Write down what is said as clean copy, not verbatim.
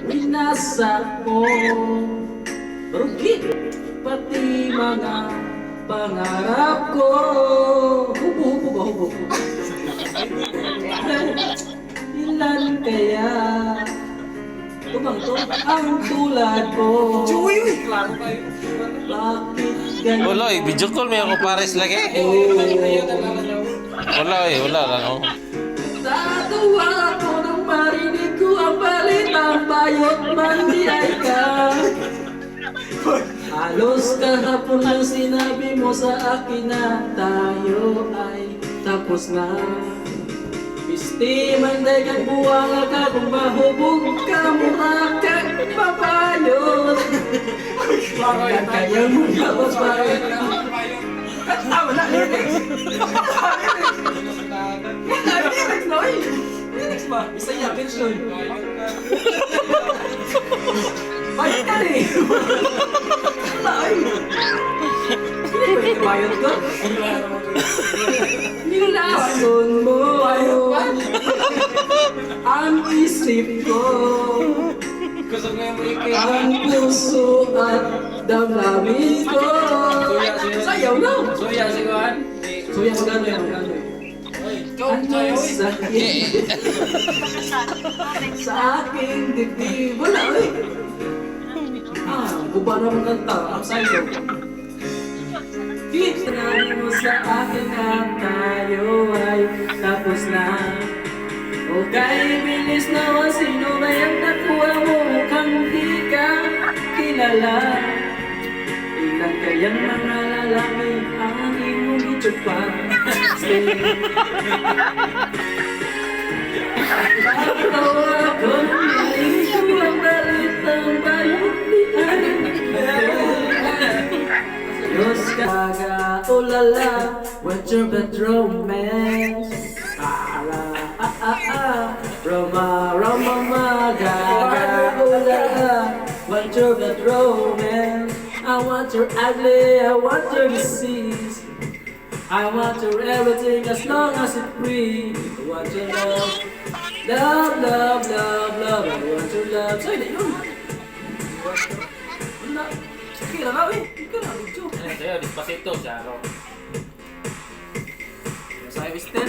Winasak mo, rugit pati mga pangarap ko. Hubo ba, hubo? Ilan kaya tumangtong ang tulad ko? Bakit ganyan? Wala eh, video call may ako pares lagi. Wala lang oh. Tatawa ako nang marinig ko ang balitang bayot mandiay ka. Halos kahapon lang sinabi mo sa akin na tayo ay tapos na. Pisti man day kang buwang ka kung mahubog ka mura ka papayot. Bakit kaya mo na papayot? Katawa na lyrics! Lyrics no eh! Lyrics ba? Isa niya, mention. Bayot ka rin! Ay! Hindi ba yung bayot ko? Nilason mo ang isip ko, ang puso at damdamin ko. Sayaw na! Suya, siguan. Suya, magano yan, magano yan. Ano sakit sa aking dibdib? Wala eh! Guba naman kanta, ang sayo. Sinabi mo sa akin na tayo ay tapos na. Okay, bilis naman, sino ba yung nakuha mo mukhang di ka kilala? Ilan kayang mga lalaki ang iyong itsura? Tawa ako nang narinig ko ang balitang bayot di Diyos kaga, oh la la, what's your bad romance? Roma, gaga, oh la la, what's your bad romance? I want your ugly, I want your disease, I want your everything as long as it's free. I want your love, I want your love. Sa'yo na yun. Wala. Sige lang ako eh. Ikaw na, Lucho. Sa'yo, Despacito siya. Sa'yo, Mister.